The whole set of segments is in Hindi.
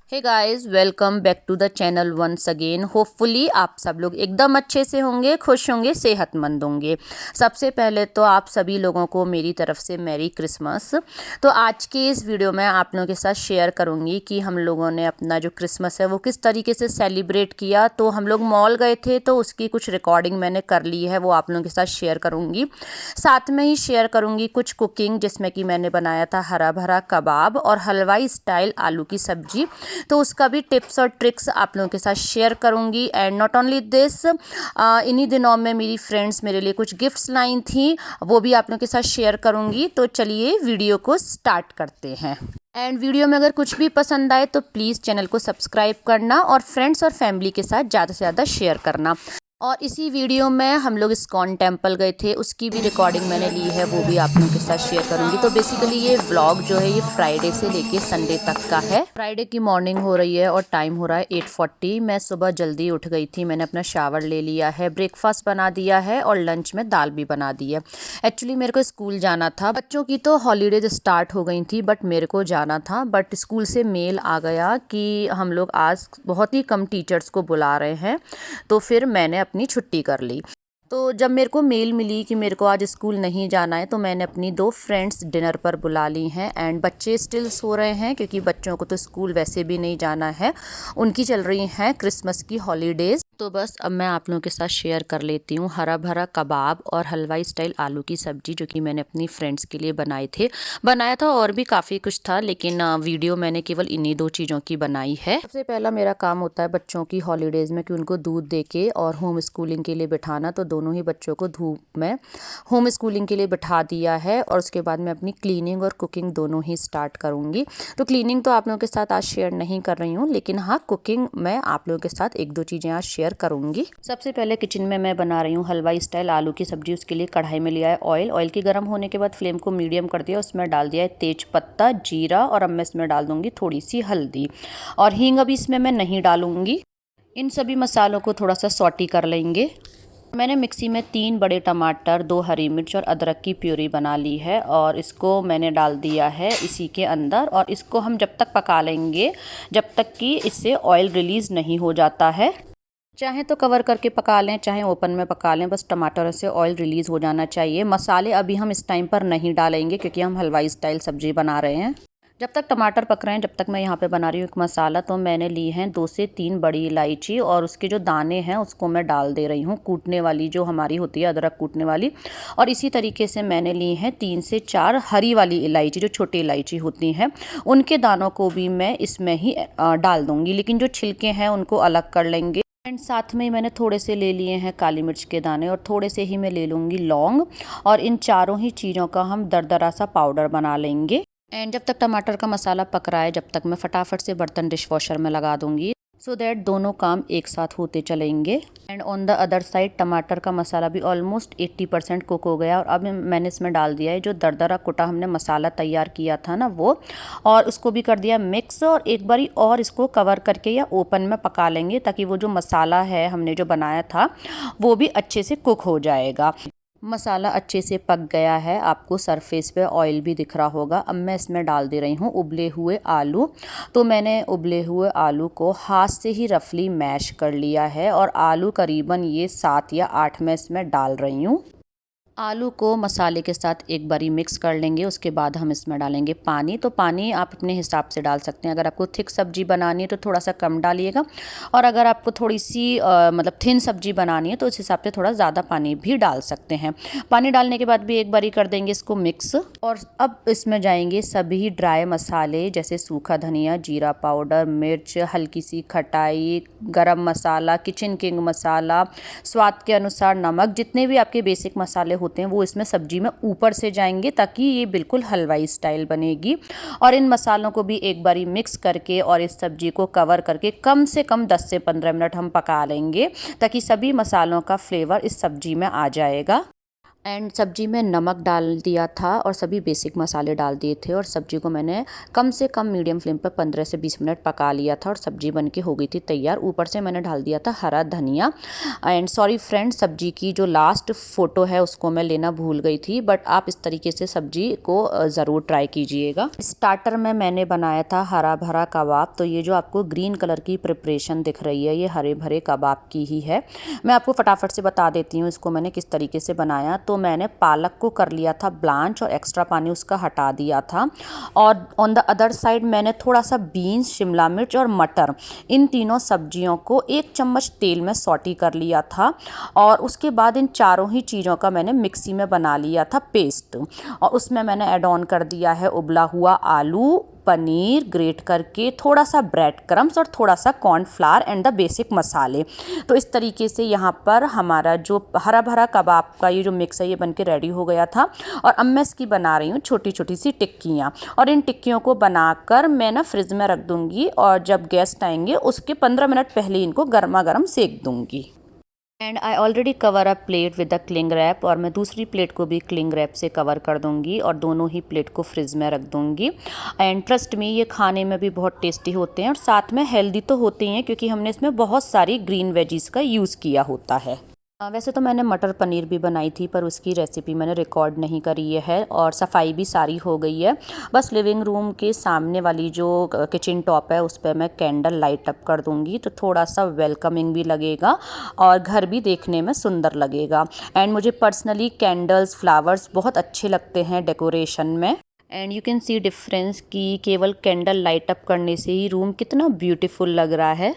Hey guys, welcome back to the channel once again. Hopefully आप सब लोग एकदम अच्छे से होंगे, खुश होंगे, सेहतमंद होंगे। सबसे पहले तो आप सभी लोगों को मेरी तरफ से मैरी क्रिसमस। तो आज के इस वीडियो में आप लोगों के साथ शेयर करूंगी कि हम लोगों ने अपना जो क्रिसमस है वो किस तरीके से सेलिब्रेट किया। तो हम लोग मॉल गए थे तो उसकी कुछ रिकॉर्डिंग मैंने कर ली है, वो आप लोगों के साथ शेयर करूँगी। साथ में ही शेयर करूँगी कुछ कुकिंग, जिसमें कि मैंने बनाया था हरा भरा कबाब और हलवाई स्टाइल आलू की सब्जी। तो उसका भी टिप्स और ट्रिक्स आप लोगों के साथ शेयर करूंगी। एंड नॉट ओनली दिस, इन्हीं दिनों में मेरी फ्रेंड्स मेरे लिए कुछ गिफ्ट्स लाई थी, वो भी आप लोगों के साथ शेयर करूंगी। तो चलिए वीडियो को स्टार्ट करते हैं। एंड वीडियो में अगर कुछ भी पसंद आए तो प्लीज़ चैनल को सब्सक्राइब करना और फ्रेंड्स और फैमिली के साथ ज़्यादा से ज़्यादा शेयर करना। और इसी वीडियो में हम लोग इस्कॉन टेम्पल गए थे, उसकी भी रिकॉर्डिंग मैंने ली है, वो भी आप लोगों के साथ शेयर करूंगी। तो बेसिकली ये व्लॉग जो है ये फ्राइडे से लेके संडे तक का है। फ्राइडे की मॉर्निंग हो रही है और टाइम हो रहा है 8:40। मैं सुबह जल्दी उठ गई थी, मैंने अपना शावर ले लिया है, ब्रेकफास्ट बना दिया है और लंच में दाल भी बना दी है। एक्चुअली मेरे को स्कूल जाना था, बच्चों की तो हॉलीडेज स्टार्ट हो गई थी बट मेरे को जाना था। बट स्कूल से मेल आ गया कि हम लोग आज बहुत ही कम टीचर्स को बुला रहे हैं, तो फिर मैंने अपनी छुट्टी कर ली। तो जब मेरे को मेल मिली कि मेरे को आज स्कूल नहीं जाना है तो मैंने अपनी 2 फ्रेंड्स डिनर पर बुला ली हैं। एंड बच्चे स्टिल सो रहे हैं क्योंकि बच्चों को तो स्कूल वैसे भी नहीं जाना है, उनकी चल रही हैं क्रिसमस की हॉलीडेज़। तो बस अब मैं आप लोगों के साथ शेयर कर लेती हूँ हरा भरा कबाब और हलवाई स्टाइल आलू की सब्जी, जो कि मैंने अपनी फ्रेंड्स के लिए बनाया था। और भी काफ़ी कुछ था लेकिन वीडियो मैंने केवल इन्हीं 2 चीज़ों की बनाई है। सबसे पहला मेरा काम होता है बच्चों की हॉलीडेज़ में कि उनको दूध दे के और होम स्कूलिंग के लिए बिठाना। तो दोनों ही बच्चों को धूप में होम स्कूलिंग के लिए बिठा दिया है और उसके बाद मैं अपनी क्लीनिंग और कुकिंग दोनों ही स्टार्ट करूँगी। तो क्लीनिंग तो आप लोगों के साथ आज शेयर नहीं कर रही हूँ, लेकिन हाँ, कुकिंग मैं आप लोगों के साथ 1-2 चीज़ें आज शेयर करूँगी। सबसे पहले किचन में मैं बना रही हूँ हलवाई स्टाइल आलू की सब्जी। उसके लिए कढ़ाई में लिया है ऑयल की गर्म होने के बाद फ्लेम को मीडियम कर दिया, उसमें डाल दिया है तेज पत्ता, जीरा और अब मैं इसमें डाल दूँगी थोड़ी सी हल्दी और हींग अभी इसमें मैं नहीं डालूँगी। इन सभी मसालों को थोड़ा सा सॉटी कर लेंगे। मैंने मिक्सी में 3 बड़े टमाटर, 2 हरी मिर्च और अदरक की प्यूरी बना ली है और इसको मैंने डाल दिया है इसी के अंदर। और इसको हम जब तक पका लेंगे जब तक कि इससे ऑयल रिलीज़ नहीं हो जाता है। चाहे तो कवर करके पका लें, चाहे ओपन में पका लें, बस टमाटर से ऑयल रिलीज़ हो जाना चाहिए। मसाले अभी हम इस टाइम पर नहीं डालेंगे क्योंकि हम हलवाई स्टाइल सब्जी बना रहे हैं। जब तक टमाटर पक रहे हैं जब तक मैं यहाँ पे बना रही हूँ एक मसाला। तो मैंने ली हैं 2 से 3 बड़ी इलायची और उसके जो दाने हैं उसको मैं डाल दे रही हूँ, कूटने वाली जो हमारी होती है अदरक कूटने वाली। और इसी तरीके से मैंने ली हैं 3 से 4 हरी वाली इलायची, जो छोटी इलायची होती हैं, उनके दानों को भी मैं इसमें ही डाल दूँगी, लेकिन जो छिलके हैं उनको अलग कर लेंगे। एंड साथ में ही मैंने थोड़े से ले लिए हैं काली मिर्च के दाने और थोड़े से ही मैं ले लूँगी लौंग। और इन चारों ही चीज़ों का हम दरदरा सा पाउडर बना लेंगे। एंड जब तक टमाटर का मसाला पक रहा है जब तक मैं फटाफट से बर्तन डिश वॉशर में लगा दूंगी, सो दैट दोनों काम एक साथ होते चलेंगे। And on the other side टमाटर का मसाला भी ऑलमोस्ट 80% कुक हो गया और अब मैंने इसमें डाल दिया है जो दरदरा कुटा हमने मसाला तैयार किया था ना वो, और उसको भी कर दिया मिक्स। और एक बारी और इसको कवर करके या ओपन में पका लेंगे ताकि वो जो मसाला है हमने जो बनाया था वो भी अच्छे से कुक हो जाएगा। मसाला अच्छे से पक गया है, आपको सरफेस पे ऑयल भी दिख रहा होगा। अब मैं इसमें डाल दे रही हूँ उबले हुए आलू। तो मैंने उबले हुए आलू को हाथ से ही रफली मैश कर लिया है और आलू करीबन ये 7 या 8 मैं इसमें डाल रही हूँ। आलू को मसाले के साथ एक बारी मिक्स कर लेंगे, उसके बाद हम इसमें डालेंगे पानी। तो पानी आप अपने हिसाब से डाल सकते हैं, अगर आपको थिक सब्जी बनानी है तो थोड़ा सा कम डालिएगा, और अगर आपको थोड़ी सी मतलब थिन सब्जी बनानी है तो उस हिसाब से थोड़ा ज़्यादा पानी भी डाल सकते हैं। पानी डालने के बाद भी एक बारी कर देंगे इसको मिक्स। और अब इसमें जाएंगे सभी ड्राई मसाले जैसे सूखा धनिया, जीरा पाउडर, मिर्च, हल्की सी खटाई, गरम मसाला, किचन किंग मसाला, स्वाद के अनुसार नमक, जितने भी आपके बेसिक मसाले होते हैं वो इसमें सब्जी में ऊपर से जाएंगे ताकि ये बिल्कुल हलवाई स्टाइल बनेगी। और इन मसालों को भी एक बारी मिक्स करके और इस सब्जी को कवर करके कम से कम 10 से 15 मिनट हम पका लेंगे ताकि सभी मसालों का फ्लेवर इस सब्जी में आ जाएगा। एंड सब्जी में नमक डाल दिया था और सभी बेसिक मसाले डाल दिए थे और सब्जी को मैंने कम से कम मीडियम फ्लेम पर 15 से 20 मिनट पका लिया था और सब्जी बनके हो गई थी तैयार। ऊपर से मैंने डाल दिया था हरा धनिया। एंड सॉरी फ्रेंड, सब्जी की जो लास्ट फ़ोटो है उसको मैं लेना भूल गई थी, बट आप इस तरीके से सब्जी को ज़रूर ट्राई कीजिएगा। स्टार्टर में मैंने बनाया था हरा भरा कबाब। तो ये जो आपको ग्रीन कलर की प्रिपरेशन दिख रही है ये हरे भरे कबाब की ही है। मैं आपको फटाफट से बता देती हूँ इसको मैंने किस तरीके से बनाया। तो मैंने पालक को कर लिया था ब्लांच और एक्स्ट्रा पानी उसका हटा दिया था। और ऑन द अदर साइड मैंने थोड़ा सा बीन्स, शिमला मिर्च और मटर, इन तीनों सब्जियों को 1 चम्मच तेल में सौटी कर लिया था। और उसके बाद इन चारों ही चीज़ों का मैंने मिक्सी में बना लिया था पेस्ट। और उसमें मैंने ऐड ऑन कर दिया है उबला हुआ आलू, पनीर ग्रेट करके, थोड़ा सा ब्रेड क्रम्स और थोड़ा सा कॉर्नफ्लावर एंड द बेसिक मसाले। तो इस तरीके से यहाँ पर हमारा जो हरा भरा कबाब का ये जो मिक्स है ये बनके रेडी हो गया था। और अब मैं इसकी बना रही हूँ छोटी छोटी सी टिक्कियाँ। और इन टिक्कियों को बनाकर मैं ना फ्रिज में रख दूँगी और जब गेस्ट आएंगे उसके 15 मिनट पहले इनको गर्मा गर्म सेक दूँगी। And I already cover a plate with the cling wrap और मैं दूसरी प्लेट को भी क्लिंग रैप से कवर कर दूंगी और दोनों ही प्लेट को फ्रिज में रख दूंगी। एंड ट्रस्ट मी, ये खाने में भी बहुत टेस्टी होते हैं और साथ में हेल्दी तो होते ही हैं क्योंकि हमने इसमें बहुत सारी ग्रीन वेजीज का यूज़ किया होता है। वैसे तो मैंने मटर पनीर भी बनाई थी पर उसकी रेसिपी मैंने रिकॉर्ड नहीं करी है और सफाई भी सारी हो गई है। बस लिविंग रूम के सामने वाली जो किचन टॉप है उस पर मैं कैंडल लाइट अप कर दूंगी तो थोड़ा सा वेलकमिंग भी लगेगा और घर भी देखने में सुंदर लगेगा। एंड मुझे पर्सनली कैंडल्स, फ्लावर्स बहुत अच्छे लगते हैं डेकोरेशन में। And you can see difference कि केवल कैंडल लाइट अप करने से ही रूम कितना ब्यूटीफुल लग रहा है।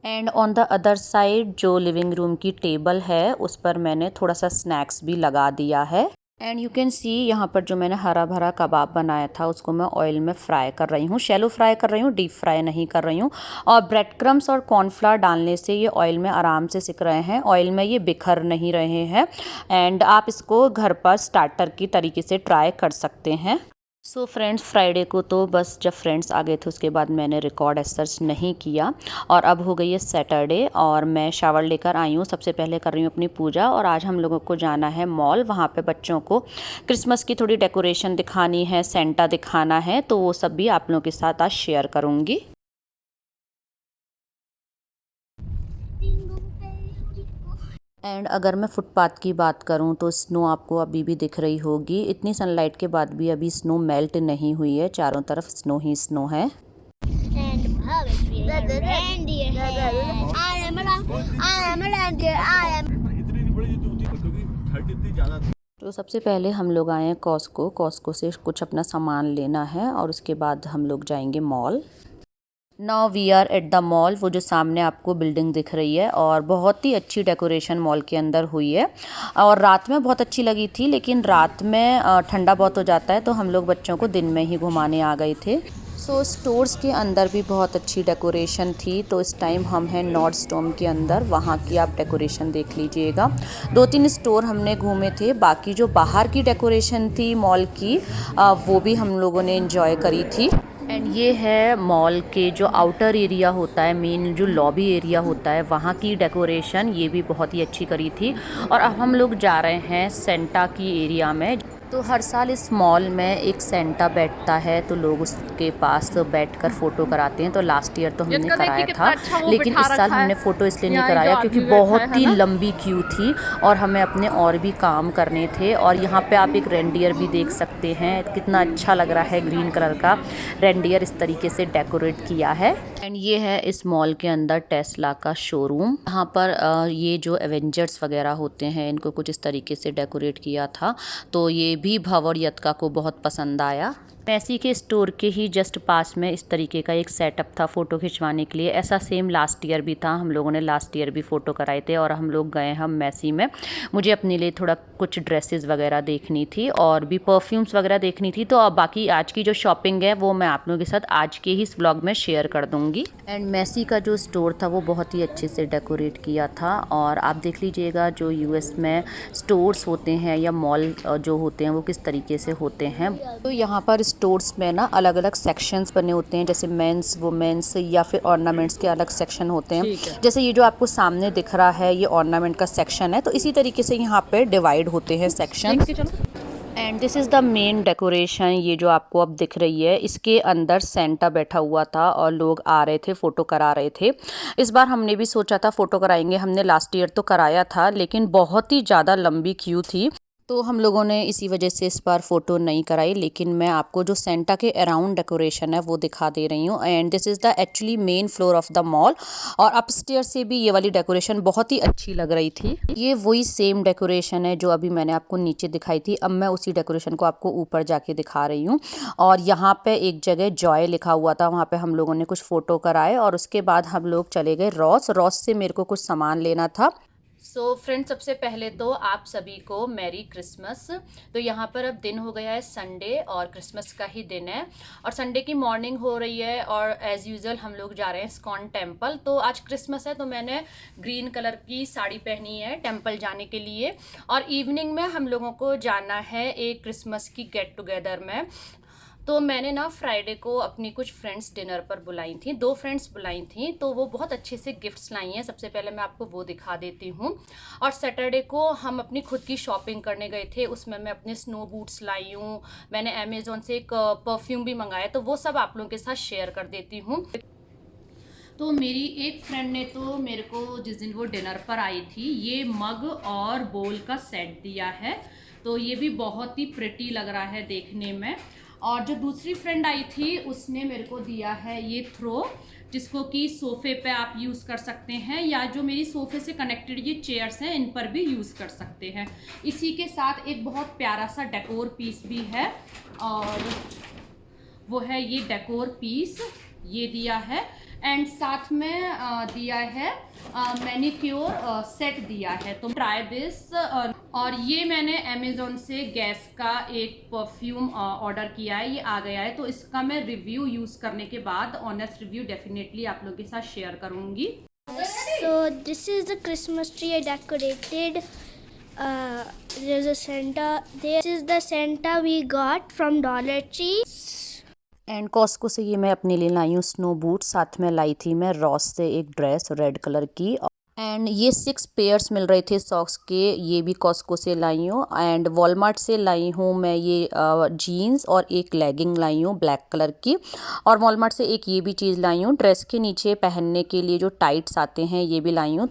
And on the other side जो लिविंग रूम की टेबल है उस पर मैंने थोड़ा सा स्नैक्स भी लगा दिया है। एंड यू कैन सी यहाँ पर जो मैंने हरा भरा कबाब बनाया था उसको मैं ऑयल में फ्राई कर रही हूँ, शैलो फ्राई कर रही हूँ, डीप फ्राई नहीं कर रही हूँ। और ब्रेड क्रम्स और कॉर्नफ्लावर डालने से ये ऑयल में आराम से सिक रहे हैं, ऑयल में ये बिखर नहीं रहे हैं। एंड आप इसको घर पर स्टार्टर की तरीके से ट्राई कर सकते हैं। सो फ्रेंड्स, फ्राइडे को तो बस जब फ्रेंड्स आ गए थे उसके बाद मैंने रिकॉर्ड एज सच नहीं किया। और अब हो गई है सैटरडे और मैं शावर लेकर आई हूँ। सबसे पहले कर रही हूँ अपनी पूजा और आज हम लोगों को जाना है मॉल। वहाँ पे बच्चों को क्रिसमस की थोड़ी डेकोरेशन दिखानी है, सेंटा दिखाना है, तो वो सब भी आप लोगों के साथ आज शेयर करूँगी। एंड अगर मैं फुटपाथ की बात करूं तो स्नो आपको अभी भी दिख रही होगी। इतनी सनलाइट के बाद भी अभी स्नो मेल्ट नहीं हुई है, चारों तरफ स्नो ही स्नो है। तो सबसे पहले हम लोग आए हैं कॉस्को से कुछ अपना सामान लेना है और उसके बाद हम लोग जाएंगे mall. Now we are at the mall. वो जो सामने आपको बिल्डिंग दिख रही है और बहुत ही अच्छी डेकोरेशन मॉल के अंदर हुई है और रात में बहुत अच्छी लगी थी, लेकिन रात में ठंडा बहुत हो जाता है तो हम लोग बच्चों को दिन में ही घुमाने आ गए थे। सो स्टोर्स के अंदर भी बहुत अच्छी डेकोरेशन थी। तो इस टाइम हम हैं नॉर्डस्टॉर्म के अंदर, वहाँ की आप डेकोरेशन देख लीजिएगा। 2-3 स्टोर हमने घूमे थे, बाकी जो बाहर की डेकोरेशन थी मॉल की वो भी हम लोगों ने एंजॉय करी थी। एंड ये है मॉल के जो आउटर एरिया होता है, मेन जो लॉबी एरिया होता है, वहाँ की डेकोरेशन ये भी बहुत ही अच्छी करी थी। और अब हम लोग जा रहे हैं सेंटा की एरिया में। तो हर साल इस मॉल में एक सेंटा बैठता है तो लोग उसके पास बैठकर फ़ोटो कराते हैं। तो लास्ट ईयर तो हमने कराया था, लेकिन इस साल हमने फ़ोटो इसलिए नहीं कराया क्योंकि बहुत ही लंबी क्यू थी और हमें अपने और भी काम करने थे। और यहाँ पे आप एक रेंडियर भी देख सकते हैं, कितना अच्छा लग रहा है। ग्रीन कलर का रेंडियर इस तरीके से डेकोरेट किया है। एंड ये है इस मॉल के अंदर टेस्ला का शोरूम। यहाँ पर ये जो एवेंजर्स वगैरह होते हैं इनको कुछ इस तरीके से डेकोरेट किया था, तो ये भी भव और यत्का को बहुत पसंद आया। मैसी के स्टोर के ही जस्ट पास में इस तरीके का एक सेटअप था फ़ोटो खिंचवाने के लिए। ऐसा सेम लास्ट ईयर भी था, हम लोगों ने लास्ट ईयर भी फ़ोटो कराए थे। और हम लोग गए हम मैसी में, मुझे अपने लिए थोड़ा कुछ ड्रेसेस वगैरह देखनी थी और भी परफ्यूम्स वगैरह देखनी थी। तो अब बाकी आज की जो शॉपिंग है वो मैं आप लोगों के साथ आज के ही इस व्लॉग में शेयर कर दूँगी। एंड मैसी का जो स्टोर था वो बहुत ही अच्छे से डेकोरेट किया था। और आप देख लीजिएगा जो यूएस में स्टोर्स होते हैं या मॉल जो होते हैं वो किस तरीके से होते हैं। तो यहाँ पर स्टोर्स में ना अलग अलग सेक्शंस बने होते हैं, जैसे मेंस, वुमेन्स या फिर ऑर्नामेंट्स के अलग सेक्शन होते हैं। जैसे ये जो आपको सामने दिख रहा है ये ऑर्नामेंट का सेक्शन है, तो इसी तरीके से यहाँ पे डिवाइड होते हैं section. And this is the main decoration. ये जो आपको अब दिख रही है इसके अंदर सेंटा बैठा हुआ था और लोग आ रहे थे, फ़ोटो करा रहे थे। इस बार हमने भी सोचा था फ़ोटो कराएंगे, हमने लास्ट ईयर तो कराया था लेकिन बहुत ही ज़्यादा लंबी क्यू थी, तो हम लोगों ने इसी वजह से इस बार फ़ोटो नहीं कराई। लेकिन मैं आपको जो सेंटा के अराउंड डेकोरेशन है वो दिखा दे रही हूँ। And this is the actually main floor of the mall, और अपस्टेयर से भी ये वाली डेकोरेशन बहुत ही अच्छी लग रही थी। ये वही सेम डेकोरेशन है जो अभी मैंने आपको नीचे दिखाई थी, अब मैं उसी डेकोरेशन को आपको ऊपर जाके दिखा रही हूँ। और यहाँ पे एक जगह जॉय लिखा हुआ था, वहाँ पे हम लोगों ने कुछ फ़ोटो कराए और उसके बाद हम लोग चले गए रॉस से मेरे को कुछ सामान लेना था। सो फ्रेंड्स, सबसे पहले तो आप सभी को मैरी क्रिसमस। तो यहाँ पर अब दिन हो गया है संडे और क्रिसमस का ही दिन है, और संडे की मॉर्निंग हो रही है और एज़ यूजुअल हम लोग जा रहे हैं इस्कॉन टेम्पल। तो आज क्रिसमस है तो मैंने ग्रीन कलर की साड़ी पहनी है टेम्पल जाने के लिए, और इवनिंग में हम लोगों को जाना है एक क्रिसमस की गेट टुगेदर में। तो मैंने ना फ्राइडे को अपनी कुछ फ्रेंड्स डिनर पर बुलाई थी, 2 फ्रेंड्स बुलाई थी, तो वो बहुत अच्छे से गिफ्ट्स लाई हैं। सबसे पहले मैं आपको वो दिखा देती हूँ। और सैटरडे को हम अपनी खुद की शॉपिंग करने गए थे, उसमें मैं अपने स्नो बूट्स लाई हूँ, मैंने अमेज़ॉन से एक परफ्यूम भी मंगाया, तो वो सब आप लोगों के साथ शेयर कर देती हूँ। तो मेरी एक फ्रेंड ने तो मेरे को जिस दिन वो डिनर पर आई थी ये मग और बोल का सेट दिया है, तो ये भी बहुत ही प्रिटी लग रहा है देखने में। और जो दूसरी फ्रेंड आई थी उसने मेरे को दिया है ये थ्रो, जिसको कि सोफ़े पे आप यूज़ कर सकते हैं, या जो मेरी सोफ़े से कनेक्टेड ये चेयर्स हैं इन पर भी यूज़ कर सकते हैं। इसी के साथ एक बहुत प्यारा सा डेकोर पीस भी है, और वो है ये डेकोर पीस, ये दिया है। एंड साथ में दिया है मैनिक्योर सेट दिया है, तो ट्राई दिस। और ये मैंने अमेज़ॉन से गैस का एक परफ्यूम ऑर्डर किया है, ये आ गया है, तो इसका मैं रिव्यू यूज़ करने के बाद ऑनेस्ट रिव्यू डेफिनेटली आप लोगों के साथ शेयर करूँगी। So this is the Christmas tree I decorated. There's a Santa. This is the Santa we got from Dollar Tree. And Costco से ये मैं अपने लिए लाई हूँ स्नो बूट, साथ में लाई थी मैं रॉस से एक ड्रेस रेड कलर की। एंड ये 6 पेयर्स मिल रहे थे सॉक्स के, ये भी कॉस्को से लाई हूँ। एंड वॉलमार्ट से लाई हूँ मैं ये जीन्स और एक लेगिंग लाई हूँ ब्लैक कलर की। और वॉलमार्ट से एक ये भी चीज़ लाई हूँ, ड्रेस के नीचे पहनने के लिए जो टाइट्स आते हैं ये भी लाई हूँ।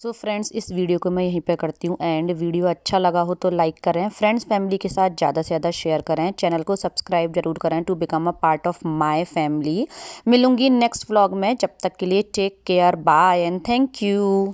सो फ्रेंड्स, इस वीडियो को मैं यहीं पे करती हूँ एंड। वीडियो अच्छा लगा हो तो लाइक करें, फ्रेंड्स फैमिली के साथ ज़्यादा से ज़्यादा शेयर करें, चैनल को सब्सक्राइब जरूर करें to become a part of my family. मिलूंगी नेक्स्ट व्लॉग में, जब तक के लिए take care, bye and thank you.